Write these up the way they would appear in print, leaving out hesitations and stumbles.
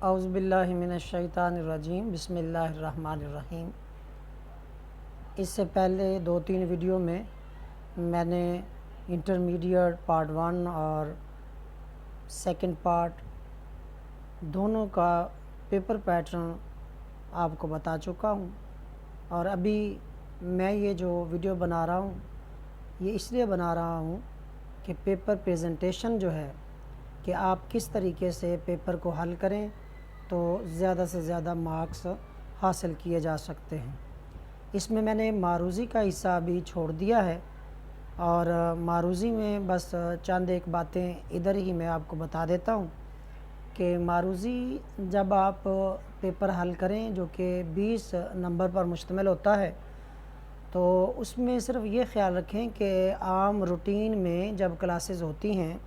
اعوذ باللہ من الشیطان الرجیم بسم اللہ الرحمن الرحیم۔ اس سے پہلے 2-3 ویڈیو میں نے انٹرمیڈیٹ پارٹ 1 اور سیکنڈ پارٹ دونوں کا پیپر پیٹرن آپ کو بتا چکا ہوں، اور ابھی میں یہ جو ویڈیو بنا رہا ہوں یہ اس لیے بنا رہا ہوں کہ پیپر پریزنٹیشن جو ہے کہ آپ کس طریقے سے پیپر کو حل کریں تو زیادہ سے زیادہ مارکس حاصل کیے جا سکتے ہیں۔ اس میں نے معروضی کا حصہ ابھی چھوڑ دیا ہے، اور معروضی میں بس چند ایک باتیں ادھر ہی میں آپ کو بتا دیتا ہوں کہ معروضی جب آپ پیپر حل کریں جو کہ 20 نمبر پر مشتمل ہوتا ہے، تو اس میں صرف یہ خیال رکھیں کہ عام روٹین میں جب کلاسز ہوتی ہیں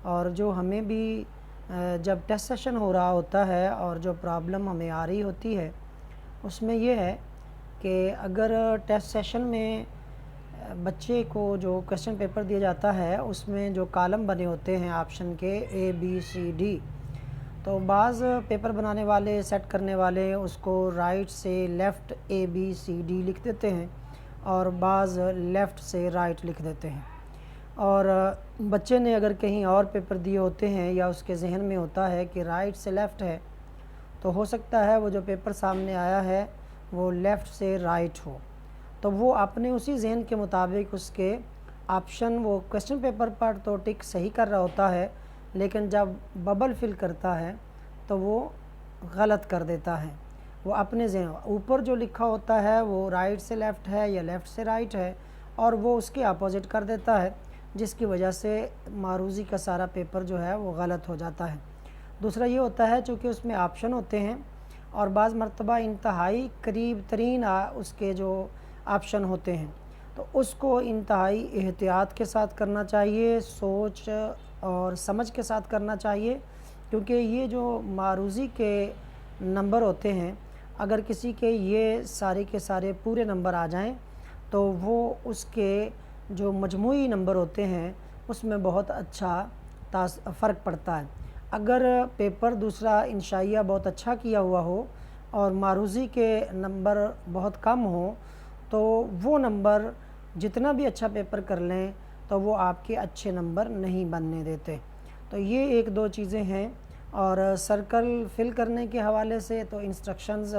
اور جو ہمیں بھی جب ٹیسٹ سیشن ہو رہا ہوتا ہے اور جو پرابلم ہمیں آ رہی ہوتی ہے اس میں یہ ہے کہ اگر ٹیسٹ سیشن میں بچے کو جو کویسچن پیپر دیا جاتا ہے اس میں جو کالم بنے ہوتے ہیں آپشن کے ABCD، تو بعض پیپر بنانے والے سیٹ کرنے والے اس کو رائٹ سے لیفٹ ABCD لکھ دیتے ہیں اور بعض لیفٹ سے رائٹ لکھ دیتے ہیں، اور بچے نے اگر کہیں اور پیپر دیے ہوتے ہیں یا اس کے ذہن میں ہوتا ہے کہ رائٹ سے لیفٹ ہے، تو ہو سکتا ہے وہ جو پیپر سامنے آیا ہے وہ لیفٹ سے رائٹ ہو، تو وہ اپنے اسی ذہن کے مطابق اس کے آپشن وہ کویسچن پیپر پر تو ٹک صحیح کر رہا ہوتا ہے، لیکن جب ببل فل کرتا ہے تو وہ غلط کر دیتا ہے۔ وہ اپنے ذہن اوپر جو لکھا ہوتا ہے وہ رائٹ سے لیفٹ ہے یا لیفٹ سے رائٹ ہے، اور وہ اس کے اپوزٹ کر دیتا ہے، جس کی وجہ سے معروضی کا سارا پیپر جو ہے وہ غلط ہو جاتا ہے۔ دوسرا یہ ہوتا ہے چونکہ اس میں آپشن ہوتے ہیں اور بعض مرتبہ انتہائی قریب ترین اس کے جو آپشن ہوتے ہیں، تو اس کو انتہائی احتیاط کے ساتھ کرنا چاہیے، سوچ اور سمجھ کے ساتھ کرنا چاہیے، کیونکہ یہ جو معروضی کے نمبر ہوتے ہیں اگر کسی کے یہ سارے کے سارے پورے نمبر آ جائیں تو وہ اس کے جو مجموعی نمبر ہوتے ہیں اس میں بہت اچھا فرق پڑتا ہے۔ اگر پیپر دوسرا انشائیہ بہت اچھا کیا ہوا ہو اور معروضی کے نمبر بہت کم ہوں تو وہ نمبر جتنا بھی اچھا پیپر کر لیں تو وہ آپ کے اچھے نمبر نہیں بننے دیتے۔ تو یہ 1-2 چیزیں ہیں، اور سرکل فل کرنے کے حوالے سے تو انسٹرکشنز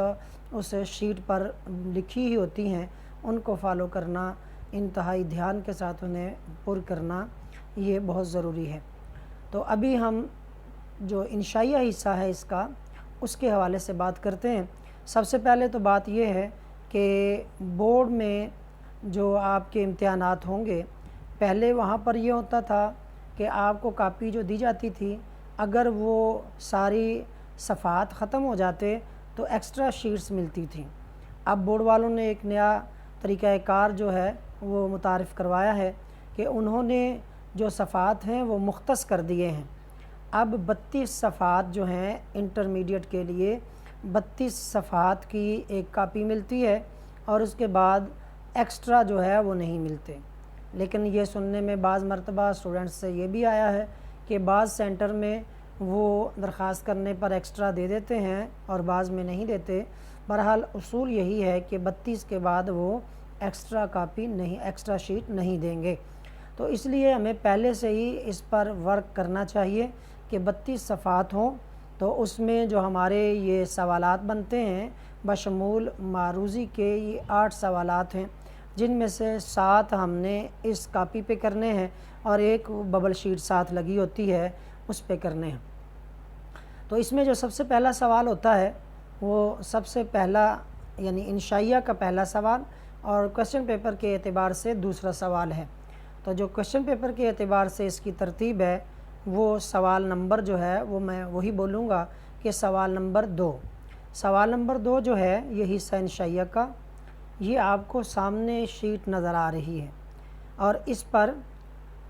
اس شیٹ پر لکھی ہی ہوتی ہیں، ان کو فالو کرنا، انتہائی دھیان کے ساتھ انہیں پر کرنا یہ بہت ضروری ہے۔ تو ابھی ہم جو انشائیہ حصہ ہے اس کا اس کے حوالے سے بات کرتے ہیں۔ سب سے پہلے تو بات یہ ہے کہ بورڈ میں جو آپ کے امتحانات ہوں گے، پہلے وہاں پر یہ ہوتا تھا کہ آپ کو کاپی جو دی جاتی تھی اگر وہ ساری صفحات ختم ہو جاتے تو ایکسٹرا شیٹس ملتی تھیں۔ اب بورڈ والوں نے ایک نیا طریقہ کار جو ہے وہ متعارف کروایا ہے کہ انہوں نے جو صفحات ہیں وہ مختص کر دیے ہیں۔ اب 32 صفحات جو ہیں انٹرمیڈیٹ کے لیے 32 صفحات کی ایک کاپی ملتی ہے، اور اس کے بعد ایکسٹرا جو ہے وہ نہیں ملتے۔ لیکن یہ سننے میں بعض مرتبہ اسٹوڈنٹس سے یہ بھی آیا ہے کہ بعض سینٹر میں وہ درخواست کرنے پر ایکسٹرا دے دیتے ہیں اور بعض میں نہیں دیتے۔ بہرحال اصول یہی ہے کہ 32 کے بعد وہ ایکسٹرا کاپی نہیں، ایکسٹرا شیٹ نہیں دیں گے، تو اس لیے ہمیں پہلے سے ہی اس پر ورک کرنا چاہیے کہ 32 صفحات ہوں، تو اس میں جو ہمارے یہ سوالات بنتے ہیں بشمول معروضی کے یہ 8 سوالات ہیں، جن میں سے 7 ہم نے اس کاپی پہ کرنے ہیں اور ایک ببل شیٹ ساتھ لگی ہوتی ہے اس پہ کرنے ہیں۔ تو اس میں جو سب سے پہلا سوال ہوتا ہے وہ سب سے پہلا یعنی انشائیہ کا پہلا سوال اور کویسچن پیپر کے اعتبار سے دوسرا سوال ہے۔ تو جو کویسچن پیپر کے اعتبار سے اس کی ترتیب ہے وہ سوال نمبر جو ہے وہ میں وہی بولوں گا کہ سوال نمبر 2۔ سوال نمبر 2 جو ہے یہ حصہ انشائیہ کا، یہ آپ کو سامنے شیٹ نظر آ رہی ہے، اور اس پر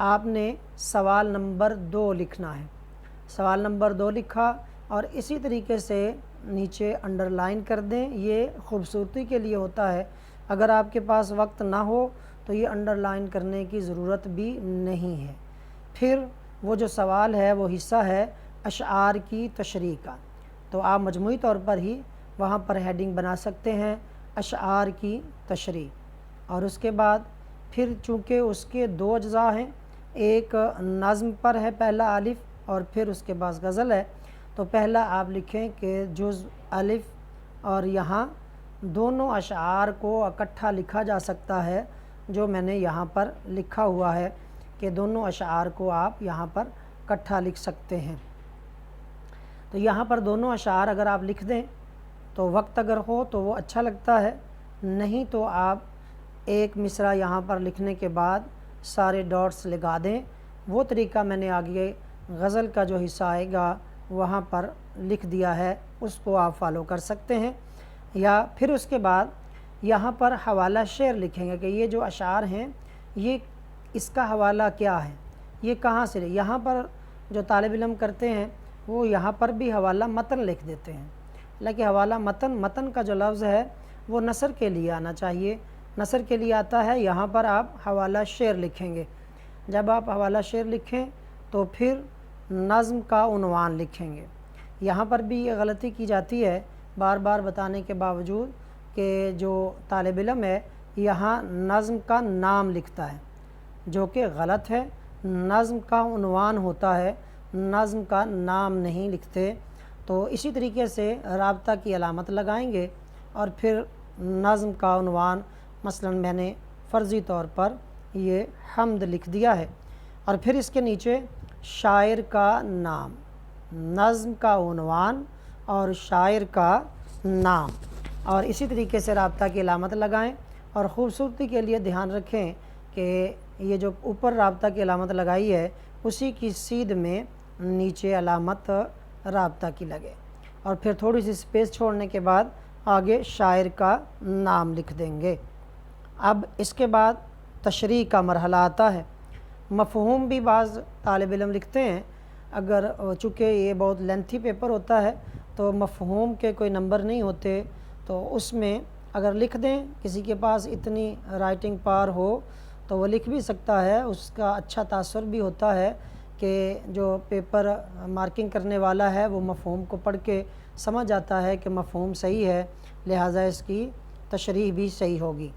آپ نے سوال نمبر 2 لکھنا ہے۔ سوال نمبر 2 لکھا اور اسی طریقے سے نیچے انڈر لائن کر دیں، یہ خوبصورتی کے لیے ہوتا ہے، اگر آپ کے پاس وقت نہ ہو تو یہ انڈر لائن کرنے کی ضرورت بھی نہیں ہے۔ پھر وہ جو سوال ہے وہ حصہ ہے اشعار کی تشریح کا، تو آپ مجموعی طور پر ہی وہاں پر ہیڈنگ بنا سکتے ہیں اشعار کی تشریح۔ اور اس کے بعد پھر چونکہ اس کے دو اجزاء ہیں، ایک نظم پر ہے پہلا الف اور پھر اس کے بعد غزل ہے، تو پہلا آپ لکھیں کہ جز الف، اور یہاں دونوں اشعار کو اکٹھا لکھا جا سکتا ہے، جو میں نے یہاں پر لکھا ہوا ہے کہ دونوں اشعار کو آپ یہاں پر اکٹھا لکھ سکتے ہیں۔ تو یہاں پر دونوں اشعار اگر آپ لکھ دیں تو وقت اگر ہو تو وہ اچھا لگتا ہے، نہیں تو آپ ایک مصرع یہاں پر لکھنے کے بعد سارے ڈاٹس لگا دیں۔ وہ طریقہ میں نے آگے غزل کا جو حصہ آئے گا وہاں پر لکھ دیا ہے، اس کو آپ فالو کر سکتے ہیں۔ یا پھر اس کے بعد یہاں پر حوالہ شعر لکھیں گے کہ یہ جو اشعار ہیں یہ اس کا حوالہ کیا ہے، یہ کہاں سے یہاں پر جو طالب علم کرتے ہیں وہ یہاں پر بھی حوالہ متن لکھ دیتے ہیں، لیکن حوالہ متن کا جو لفظ ہے وہ نثر کے لیے آنا چاہیے، نثر کے لیے آتا ہے، یہاں پر آپ حوالہ شعر لکھیں گے۔ جب آپ حوالہ شعر لکھیں تو پھر نظم کا عنوان لکھیں گے۔ یہاں پر بھی یہ غلطی کی جاتی ہے بار بار بتانے کے باوجود کہ جو طالب علم ہے یہاں نظم کا نام لکھتا ہے، جو کہ غلط ہے۔ نظم کا عنوان ہوتا ہے، نظم کا نام نہیں لکھتے۔ تو اسی طریقے سے رابطہ کی علامت لگائیں گے اور پھر نظم کا عنوان، مثلا میں نے فرضی طور پر یہ حمد لکھ دیا ہے، اور پھر اس کے نیچے شاعر کا نام، نظم کا عنوان اور شاعر کا نام، اور اسی طریقے سے رابطہ کی علامت لگائیں۔ اور خوبصورتی کے لیے دھیان رکھیں کہ یہ جو اوپر رابطہ کی علامت لگائی ہے اسی کی سیدھ میں نیچے علامت رابطہ کی لگے، اور پھر تھوڑی سی سپیس چھوڑنے کے بعد آگے شاعر کا نام لکھ دیں گے۔ اب اس کے بعد تشریح کا مرحلہ آتا ہے۔ مفہوم بھی بعض طالب علم لکھتے ہیں، اگر چونکہ یہ بہت لینتھی پیپر ہوتا ہے تو مفہوم کے کوئی نمبر نہیں ہوتے، تو اس میں اگر لکھ دیں، کسی کے پاس اتنی رائٹنگ پاور ہو تو وہ لکھ بھی سکتا ہے، اس کا اچھا تاثر بھی ہوتا ہے کہ جو پیپر مارکنگ کرنے والا ہے وہ مفہوم کو پڑھ کے سمجھ آتا ہے کہ مفہوم صحیح ہے، لہٰذا اس کی تشریح بھی صحیح ہوگی۔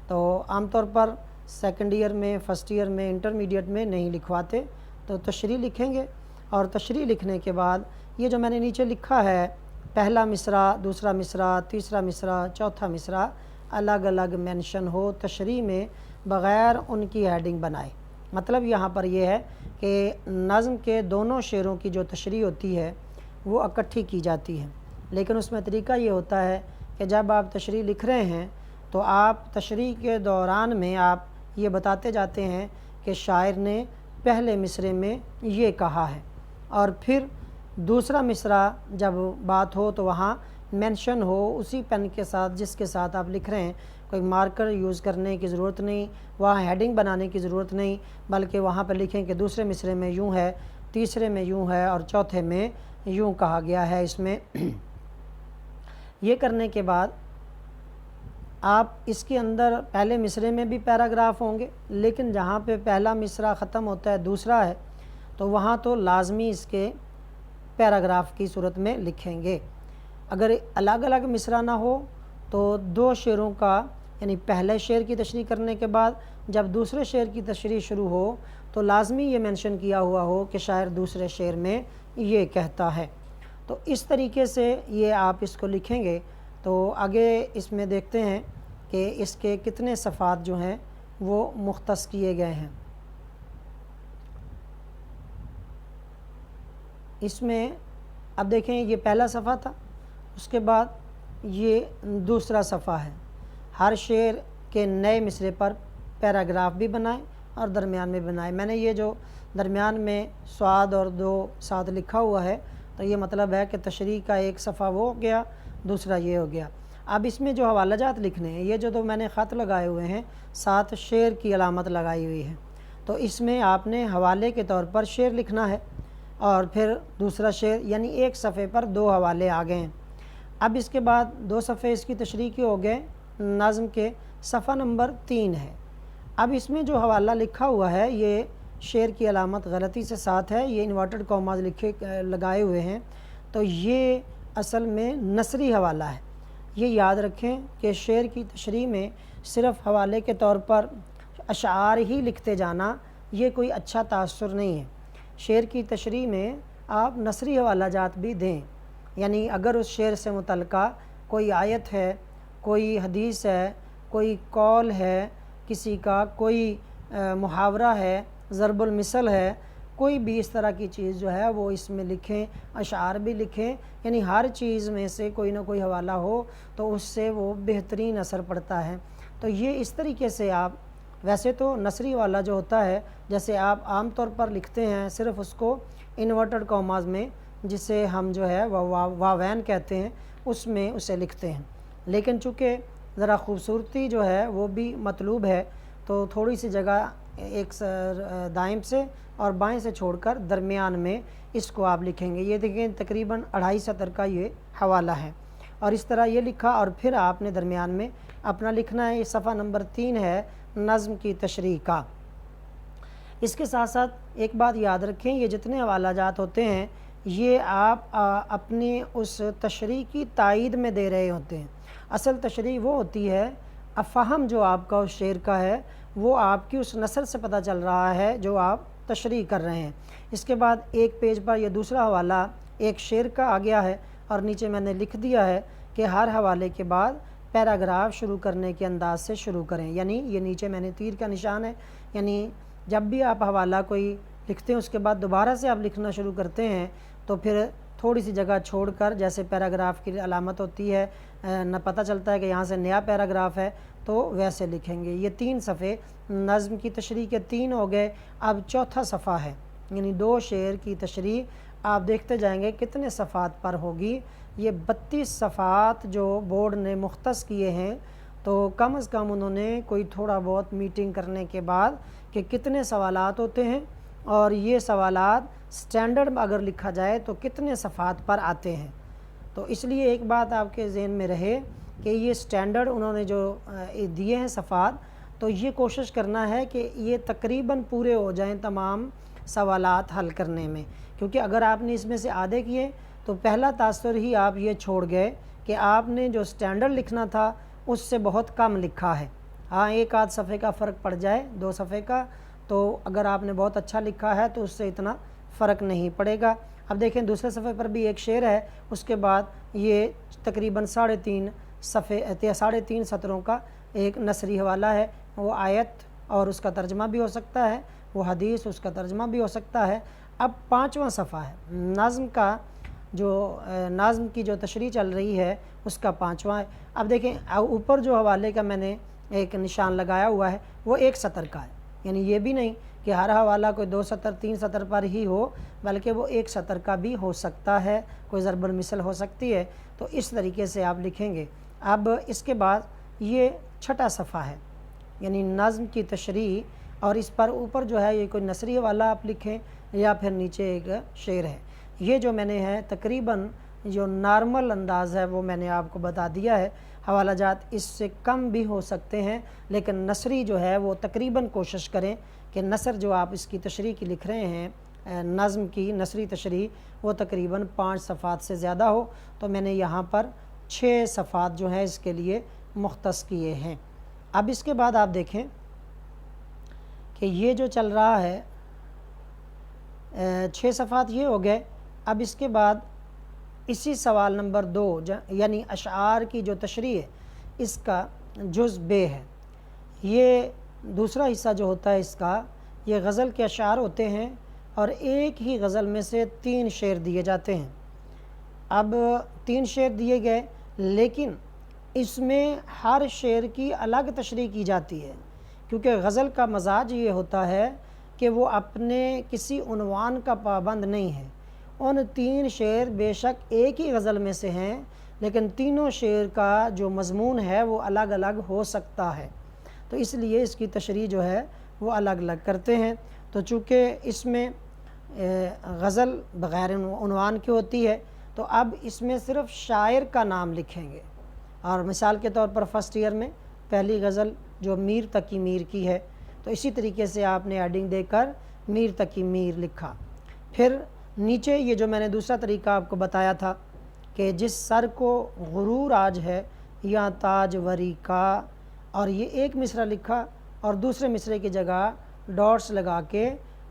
تو عام طور پر سیکنڈ ایئر میں، فرسٹ ایئر میں، انٹرمیڈیٹ میں نہیں لکھواتے، تو تشریح لکھیں گے، اور تشریح لکھنے کے بعد یہ جو میں نے نیچے لکھا ہے پہلا مصرع، دوسرا مصرع، تیسرا مصرع، چوتھا مصرع الگ الگ مینشن ہو تشریح میں، بغیر ان کی ہیڈنگ بنائے۔ مطلب یہاں پر یہ ہے کہ نظم کے دونوں شعروں کی جو تشریح ہوتی ہے وہ اکٹھی کی جاتی ہے، لیکن اس میں طریقہ یہ ہوتا ہے کہ جب آپ تشریح لکھ رہے ہیں تو آپ تشریح کے دوران میں آپ یہ بتاتے جاتے ہیں کہ شاعر نے پہلے مصرعے میں یہ کہا ہے، اور پھر دوسرا مصرع جب بات ہو تو وہاں مینشن ہو اسی پین کے ساتھ جس کے ساتھ آپ لکھ رہے ہیں، کوئی مارکر یوز کرنے کی ضرورت نہیں، وہاں ہیڈنگ بنانے کی ضرورت نہیں، بلکہ وہاں پہ لکھیں کہ دوسرے مصرعے میں یوں ہے، تیسرے میں یوں ہے، اور چوتھے میں یوں کہا گیا ہے اس میں۔ یہ کرنے کے بعد آپ اس کے اندر پہلے مصرعے میں بھی پیراگراف ہوں گے، لیکن جہاں پہ پہلا مصرع ختم ہوتا ہے دوسرا ہے تو وہاں تو لازمی اس کے پیراگراف کی صورت میں لکھیں گے۔ اگر الگ الگ مصرع نہ ہو تو دو شعروں کا، یعنی پہلے شعر کی تشریح کرنے کے بعد جب دوسرے شعر کی تشریح شروع ہو تو لازمی یہ مینشن کیا ہوا ہو کہ شاعر دوسرے شعر میں یہ کہتا ہے۔ تو اس طریقے سے یہ آپ اس کو لکھیں گے۔ تو آگے اس میں دیکھتے ہیں کہ اس کے کتنے صفحات جو ہیں وہ مختص کیے گئے ہیں۔ اس میں اب دیکھیں یہ پہلا صفحہ تھا، اس کے بعد یہ دوسرا صفحہ ہے۔ ہر شعر کے نئے مصرعے پر پیراگراف بھی بنائیں اور درمیان میں بنائیں۔ میں نے یہ جو درمیان میں سواد اور دو ساتھ لکھا ہوا ہے تو یہ مطلب ہے کہ تشریح کا ایک صفحہ وہ ہو گیا، دوسرا یہ ہو گیا۔ اب اس میں جو حوالہ جات لکھنے ہیں، یہ جو تو میں نے خط لگائے ہوئے ہیں، ساتھ شعر کی علامت لگائی ہوئی ہے، تو اس میں آپ نے حوالے کے طور پر شعر لکھنا ہے، اور پھر دوسرا شعر، یعنی ایک صفحے پر دو حوالے آ گئے ہیں۔ اب اس کے بعد دو صفحے اس کی تشریح کے ہو گئے، نظم کے صفحہ نمبر 3 ہے۔ اب اس میں جو حوالہ لکھا ہوا ہے یہ شعر کی علامت غلطی سے ساتھ ہے، یہ انورٹڈ کاماز لگائے ہوئے ہیں، تو یہ اصل میں نثری حوالہ ہے۔ یہ یاد رکھیں کہ شعر کی تشریح میں صرف حوالے کے طور پر اشعار ہی لکھتے جانا یہ کوئی اچھا تاثر نہیں ہے۔ شعر کی تشریح میں آپ نثری حوالہ جات بھی دیں، یعنی اگر اس شعر سے متعلقہ کوئی آیت ہے، کوئی حدیث ہے، کوئی قول ہے کسی کا، کوئی محاورہ ہے، ضرب المثل ہے، کوئی بھی اس طرح کی چیز جو ہے وہ اس میں لکھیں، اشعار بھی لکھیں، یعنی ہر چیز میں سے کوئی نہ کوئی حوالہ ہو تو اس سے وہ بہترین اثر پڑتا ہے۔ تو یہ اس طریقے سے آپ ویسے تو نثری حوالہ جو ہوتا ہے جیسے آپ عام طور پر لکھتے ہیں صرف اس کو انورٹڈ کاماز میں، جسے ہم جو ہے واوین کہتے ہیں، اس میں اسے لکھتے ہیں، لیکن چونکہ ذرا خوبصورتی جو ہے وہ بھی مطلوب ہے تو تھوڑی سی جگہ ایک دائیں سے اور بائیں سے چھوڑ کر درمیان میں اس کو آپ لکھیں گے۔ یہ دیکھیں تقریباً 2.5 سطر کا یہ حوالہ ہے، اور اس طرح یہ لکھا اور پھر آپ نے درمیان میں اپنا لکھنا ہے۔ یہ صفحہ نمبر 3 ہے نظم کی تشریح کا۔ اس کے ساتھ ساتھ ایک بات یاد رکھیں، یہ جتنے حوالہ جات ہوتے ہیں یہ آپ اپنی اس تشریح کی تائید میں دے رہے ہوتے ہیں۔ اصل تشریح وہ ہوتی ہے، فہم جو آپ کا اس شعر کا ہے وہ آپ کی اس نثر سے پتہ چل رہا ہے جو آپ تشریح کر رہے ہیں۔ اس کے بعد ایک پیج پر یہ دوسرا حوالہ ایک شعر کا آ گیا ہے، اور نیچے میں نے لکھ دیا ہے کہ ہر حوالے کے بعد پیراگراف شروع کرنے کے انداز سے شروع کریں، یعنی یہ نیچے میں نے تیر کا نشان ہے، یعنی جب بھی آپ حوالہ کوئی لکھتے ہیں اس کے بعد دوبارہ سے آپ لکھنا شروع کرتے ہیں تو پھر تھوڑی سی جگہ چھوڑ کر، جیسے پیراگراف کی علامت ہوتی ہے نہ پتہ چلتا ہے کہ یہاں سے نیا پیراگراف ہے، تو ویسے لکھیں گے۔ یہ 3 صفحے نظم کی تشریح کے 3 ہو گئے، اب چوتھا صفحہ ہے، یعنی 2 شعر کی تشریح آپ دیکھتے جائیں گے کتنے صفحات پر ہوگی۔ یہ 32 صفحات جو بورڈ نے مختص کیے ہیں، تو کم از کم انہوں نے کوئی تھوڑا بہت میٹنگ کرنے کے بعد کہ کتنے سوالات ہوتے ہیں اور یہ سوالات سٹینڈرڈ اگر لکھا جائے تو کتنے صفحات پر آتے ہیں۔ تو اس لیے ایک بات آپ کے ذہن میں رہے کہ یہ سٹینڈرڈ انہوں نے جو دیے ہیں صفحات، تو یہ کوشش کرنا ہے کہ یہ تقریباً پورے ہو جائیں تمام سوالات حل کرنے میں، کیونکہ اگر آپ نے اس میں سے آدھے کیے تو پہلا تاثر ہی آپ یہ چھوڑ گئے کہ آپ نے جو سٹینڈرڈ لکھنا تھا اس سے بہت کم لکھا ہے۔ ہاں، 1 آدھ صفحے کا فرق پڑ جائے، 2 صفحے کا، تو اگر آپ نے بہت اچھا لکھا ہے تو اس سے اتنا فرق نہیں پڑے گا۔ اب دیکھیں دوسرے صفحے پر بھی ایک شعر ہے، اس کے بعد یہ تقریباً 3.5 سطروں کا ایک نثری حوالہ ہے، وہ آیت اور اس کا ترجمہ بھی ہو سکتا ہے، وہ حدیث اس کا ترجمہ بھی ہو سکتا ہے۔ اب 5واں صفحہ ہے نظم کی جو تشریح چل رہی ہے اس کا 5واں ہے۔ اب دیکھیں اوپر جو حوالے کا میں نے ایک نشان لگایا ہوا ہے وہ 1 سطر کا ہے، یعنی یہ بھی نہیں کہ ہر حوالہ کوئی 2 سطر 3 سطر پر ہی ہو، بلکہ وہ 1 سطر کا بھی ہو سکتا ہے، کوئی ضرب المثل ہو سکتی ہے، تو اس طریقے سے آپ لکھیں گے۔ اب اس کے بعد یہ 6واں صفحہ ہے، یعنی نظم کی تشریح، اور اس پر اوپر جو ہے یہ کوئی نثری حوالہ آپ لکھیں یا پھر نیچے ایک شعر ہے۔ یہ جو میں نے ہے تقریباً جو نارمل انداز ہے وہ میں نے آپ کو بتا دیا ہے۔ حوالہ جات اس سے کم بھی ہو سکتے ہیں، لیکن نثری جو ہے وہ تقریباً کوشش کریں کہ نثر جو آپ اس کی تشریح کی لکھ رہے ہیں، نظم کی نثری تشریح، وہ تقریباً 5 صفحات سے زیادہ ہو۔ تو میں نے یہاں پر 6 صفحات جو ہیں اس کے لیے مختص کیے ہیں۔ اب اس کے بعد آپ دیکھیں کہ یہ جو چل رہا ہے 6 صفحات یہ ہو گئے۔ اب اس کے بعد اسی سوال نمبر 2 یعنی اشعار کی جو تشریح ہے اس کا جز بے ہے۔ یہ دوسرا حصہ جو ہوتا ہے اس کا، یہ غزل کے اشعار ہوتے ہیں اور ایک ہی غزل میں سے 3 شعر دیے جاتے ہیں۔ اب 3 شعر دیے گئے، لیکن اس میں ہر شعر کی الگ تشریح کی جاتی ہے، کیونکہ غزل کا مزاج یہ ہوتا ہے کہ وہ اپنے کسی عنوان کا پابند نہیں ہے۔ ان 3 شعر بے شک ایک ہی غزل میں سے ہیں، لیکن تینوں شعر کا جو مضمون ہے وہ الگ الگ ہو سکتا ہے، تو اس لیے اس کی تشریح جو ہے وہ الگ الگ کرتے ہیں۔ تو چونکہ اس میں غزل بغیر عنوان کی ہوتی ہے تو اب اس میں صرف شاعر کا نام لکھیں گے، اور مثال کے طور پر فرسٹ ایئر میں پہلی غزل جو میر تقی میر کی ہے، تو اسی طریقے سے آپ نے ایڈنگ دے کر میر تقی میر لکھا۔ پھر نیچے یہ جو میں نے دوسرا طریقہ آپ کو بتایا تھا کہ جس سر کو غرور آج ہے یا تاج وری کا، اور یہ ایک مصرع لکھا اور دوسرے مصرے کی جگہ ڈاٹس لگا کے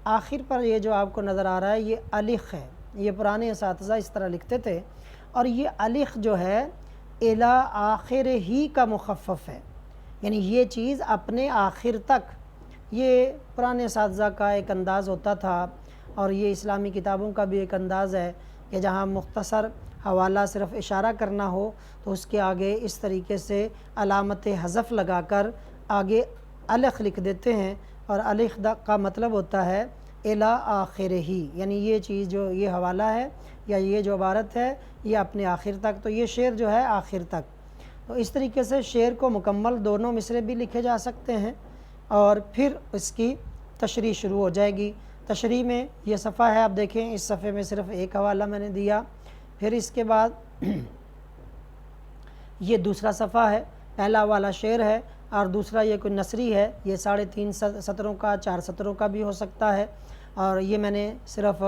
آخر پر یہ جو آپ کو نظر آ رہا ہے یہ الخ ہے۔ یہ پرانے اساتذہ اس طرح لکھتے تھے، اور یہ الخ جو ہے الی آخر ہی کا مخفف ہے، یعنی یہ چیز اپنے آخر تک، یہ پرانے اساتذہ کا ایک انداز ہوتا تھا، اور یہ اسلامی کتابوں کا بھی ایک انداز ہے کہ جہاں مختصر حوالہ صرف اشارہ کرنا ہو تو اس کے آگے اس طریقے سے علامت حذف لگا کر آگے الخ لکھ دیتے ہیں، اور الخ کا مطلب ہوتا ہے الی آخر ہی، یعنی یہ چیز جو یہ حوالہ ہے یا یہ جو عبارت ہے یہ اپنے آخر تک، تو یہ شعر جو ہے آخر تک۔ تو اس طریقے سے شعر کو مکمل دونوں مصرے بھی لکھے جا سکتے ہیں، اور پھر اس کی تشریح شروع ہو جائے گی۔ تشریح میں یہ صفحہ ہے، آپ دیکھیں اس صفحے میں صرف ایک حوالہ میں نے دیا، پھر اس کے بعد یہ دوسرا صفحہ ہے، پہلا والا شعر ہے اور دوسرا یہ کوئی نثری ہے، یہ 3.5 سطروں کا 4 سطروں کا بھی ہو سکتا ہے، اور یہ میں نے صرف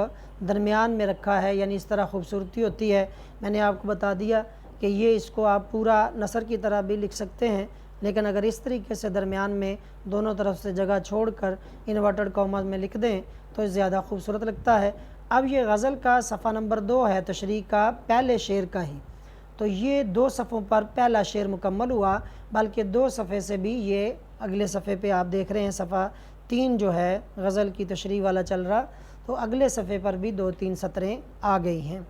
درمیان میں رکھا ہے، یعنی اس طرح خوبصورتی ہوتی ہے۔ میں نے آپ کو بتا دیا کہ یہ اس کو آپ پورا نثر کی طرح بھی لکھ سکتے ہیں، لیکن اگر اس طریقے سے درمیان میں دونوں طرف سے جگہ چھوڑ کر انورٹڈ کاماز میں لکھ دیں تو زیادہ خوبصورت لگتا ہے۔ اب یہ غزل کا صفحہ نمبر 2 ہے، تشریح کا پہلے شعر کا ہی، تو یہ 2 صفحوں پر پہلا شعر مکمل ہوا، بلکہ 2 صفحے سے بھی یہ اگلے صفحے پہ آپ دیکھ رہے ہیں صفحہ 3 جو ہے غزل کی تشریح والا چل رہا، تو اگلے صفحے پر بھی 2-3 سطریں آ گئی ہیں۔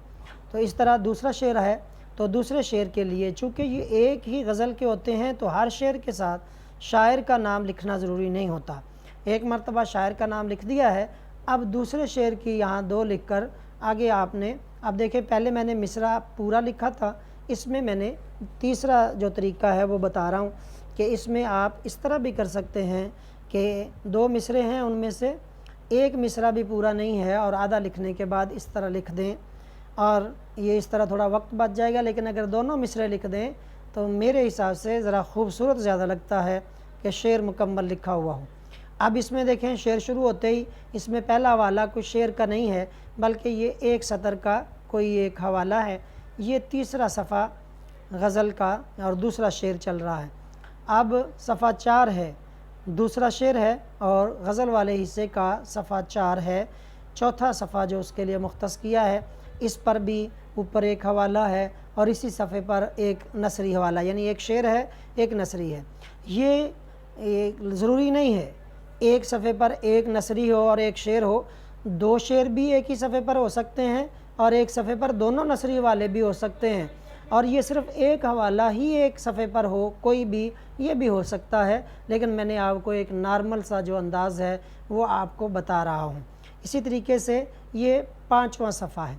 تو اس طرح دوسرا شعر ہے، تو دوسرے شعر کے لیے چونکہ یہ ایک ہی غزل کے ہوتے ہیں تو ہر شعر کے ساتھ شاعر کا نام لکھنا ضروری نہیں ہوتا، ایک مرتبہ شاعر کا نام لکھ دیا ہے، اب دوسرے شعر کی یہاں 2 لکھ کر آگے آپ نے، اب دیکھیں پہلے میں نے مصرع پورا لکھا تھا، اس میں میں نے تیسرا جو طریقہ ہے وہ بتا رہا ہوں کہ اس میں آپ اس طرح بھی کر سکتے ہیں کہ 2 مصرے ہیں، ان میں سے ایک مصرع بھی پورا نہیں ہے اور آدھا لکھنے کے بعد اس طرح لکھ دیں، اور یہ اس طرح تھوڑا وقت بچ جائے گا، لیکن اگر دونوں مصرے لکھ دیں تو میرے حساب سے ذرا خوبصورت زیادہ لگتا ہے کہ شعر مکمل لکھا ہوا ہو۔ اب اس میں دیکھیں شعر شروع ہوتے ہی اس میں پہلا حوالہ کوئی شعر کا نہیں ہے، بلکہ یہ ایک سطر کا کوئی ایک حوالہ ہے، یہ تیسرا صفحہ غزل کا اور دوسرا شعر چل رہا ہے۔ اب صفحہ 4 ہے، دوسرا شعر ہے اور غزل والے حصے کا صفحہ 4 ہے، چوتھا صفحہ جو اس کے لیے مختص کیا ہے، اس پر بھی اوپر ایک حوالہ ہے اور اسی صفحے پر ایک نثری حوالہ، یعنی ایک شعر ہے ایک نثری ہے۔ یہ ضروری نہیں ہے ایک صفحے پر ایک نثری ہو اور ایک شعر ہو، 2 شعر بھی ایک ہی صفحے پر ہو سکتے ہیں اور ایک صفحے پر دونوں نثری والے بھی ہو سکتے ہیں، اور یہ صرف ایک حوالہ ہی ایک صفحے پر ہو کوئی بھی، یہ بھی ہو سکتا ہے، لیکن میں نے آپ کو ایک نارمل سا جو انداز ہے وہ آپ کو بتا رہا ہوں۔ اسی طریقے سے یہ 5واں صفحہ ہے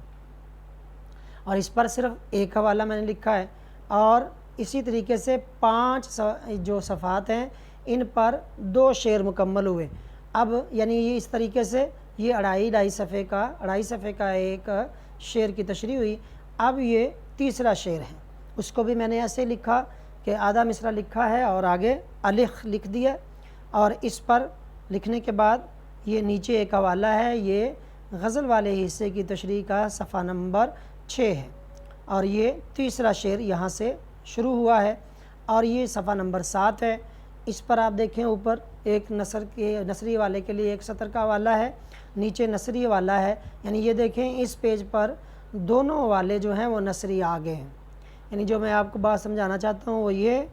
اور اس پر صرف ایک حوالہ میں نے لکھا ہے، اور اسی طریقے سے 5 جو صفحات ہیں ان پر 2 شعر مکمل ہوئے۔ اب یعنی یہ اس طریقے سے یہ 2.5 صفحے کا ایک شعر کی تشریح ہوئی۔ اب یہ تیسرا شعر ہے، اس کو بھی میں نے ایسے لکھا کہ آدھا مصرع لکھا ہے اور آگے الخ لکھ دیا، اور اس پر لکھنے کے بعد یہ نیچے ایک حوالہ ہے، یہ غزل والے حصے کی تشریح کا صفحہ نمبر 6 ہے، اور یہ تیسرا شعر یہاں سے شروع ہوا ہے، اور یہ صفحہ نمبر 7 ہے۔ اس پر آپ دیکھیں اوپر ایک نثری والے کے لیے ایک سطر کا حوالہ ہے، نیچے نثری والا ہے، یعنی یہ دیکھیں اس پیج پر دونوں حوالے جو ہیں وہ نثری آ گئے ہیں۔ یعنی جو میں آپ کو بات سمجھانا چاہتا ہوں وہ یہ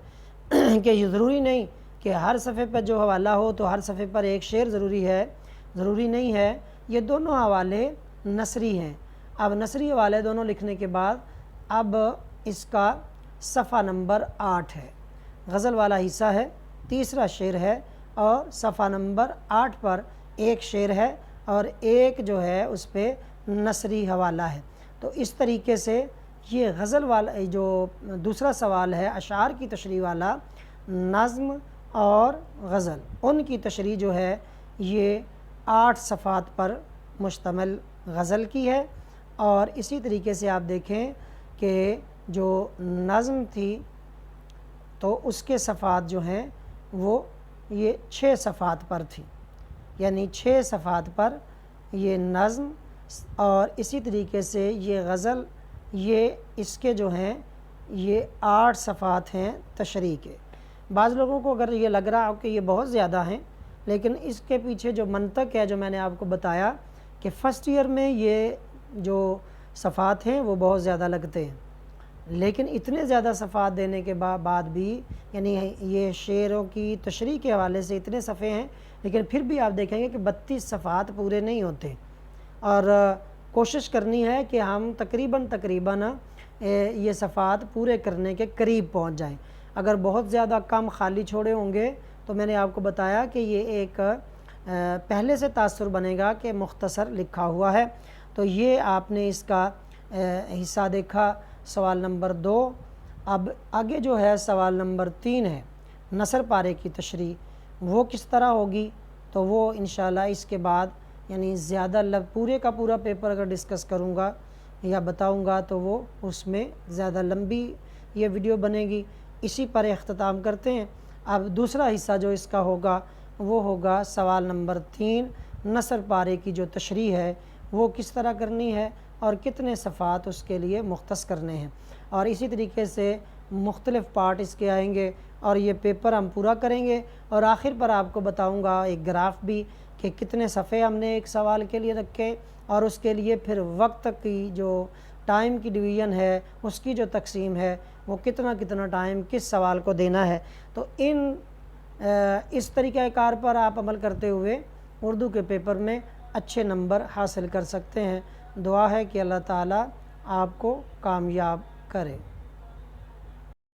کہ یہ ضروری نہیں کہ ہر صفحے پر جو حوالہ ہو تو ہر صفحے پر ایک شعر ضروری نہیں ہے، یہ دونوں حوالے نثری ہیں۔ اب نثری حوالے دونوں لکھنے کے بعد اب اس کا صفحہ نمبر 8 ہے، غزل والا حصہ ہے، تیسرا شعر ہے، اور صفحہ نمبر 8 پر ایک شعر ہے اور ایک جو ہے اس پہ نثری حوالہ ہے۔ تو اس طریقے سے یہ غزل والا جو دوسرا سوال ہے اشعار کی تشریح والا، نظم اور غزل، ان کی تشریح جو ہے یہ 8 صفحات پر مشتمل غزل کی ہے، اور اسی طریقے سے آپ دیکھیں کہ جو نظم تھی تو اس کے صفحات جو ہیں وہ یہ 6 صفحات پر تھی، یعنی 6 صفحات پر یہ نظم، اور اسی طریقے سے یہ غزل یہ اس کے جو ہیں یہ 8 صفحات ہیں تشریح کے۔ بعض لوگوں کو اگر یہ لگ رہا ہو کہ یہ بہت زیادہ ہیں، لیکن اس کے پیچھے جو منطق ہے جو میں نے آپ کو بتایا کہ فرسٹ ایئر میں یہ جو صفحات ہیں وہ بہت زیادہ لگتے ہیں، لیکن اتنے زیادہ صفحات دینے کے بعد بھی یعنی یہ شعروں کی تشریح کے حوالے سے اتنے صفحے ہیں، لیکن پھر بھی آپ دیکھیں گے کہ 32 صفحات پورے نہیں ہوتے، اور کوشش کرنی ہے کہ ہم تقریباً یہ صفحات پورے کرنے کے قریب پہنچ جائیں۔ اگر بہت زیادہ کم خالی چھوڑے ہوں گے تو میں نے آپ کو بتایا کہ یہ ایک پہلے سے تاثر بنے گا کہ مختصر لکھا ہوا ہے۔ تو یہ آپ نے اس کا حصہ دیکھا، سوال نمبر 2۔ اب آگے جو ہے سوال نمبر 3 ہے نثر پارے کی تشریح، وہ کس طرح ہوگی؟ تو وہ انشاءاللہ اس کے بعد یعنی زیادہ پورے کا پورا پیپر اگر ڈسکس کروں گا یا بتاؤں گا تو وہ اس میں زیادہ لمبی یہ ویڈیو بنے گی۔ اسی پر اختتام کرتے ہیں۔ اب دوسرا حصہ جو اس کا ہوگا وہ ہوگا سوال نمبر 3، نثر پارے کی جو تشریح ہے وہ کس طرح کرنی ہے اور کتنے صفحات اس کے لیے مختص کرنے ہیں، اور اسی طریقے سے مختلف پارٹ اس کے آئیں گے اور یہ پیپر ہم پورا کریں گے، اور آخر پر آپ کو بتاؤں گا ایک گراف بھی کہ کتنے صفحے ہم نے ایک سوال کے لیے رکھے، اور اس کے لیے پھر وقت کی جو ٹائم کی ڈویژن ہے اس کی جو تقسیم ہے وہ کتنا ٹائم کس سوال کو دینا ہے۔ تو اس طریقہ کار پر آپ عمل کرتے ہوئے اردو کے پیپر میں اچھے نمبر حاصل کر سکتے ہیں۔ دعا ہے کہ اللہ تعالیٰ آپ کو کامیاب کرے۔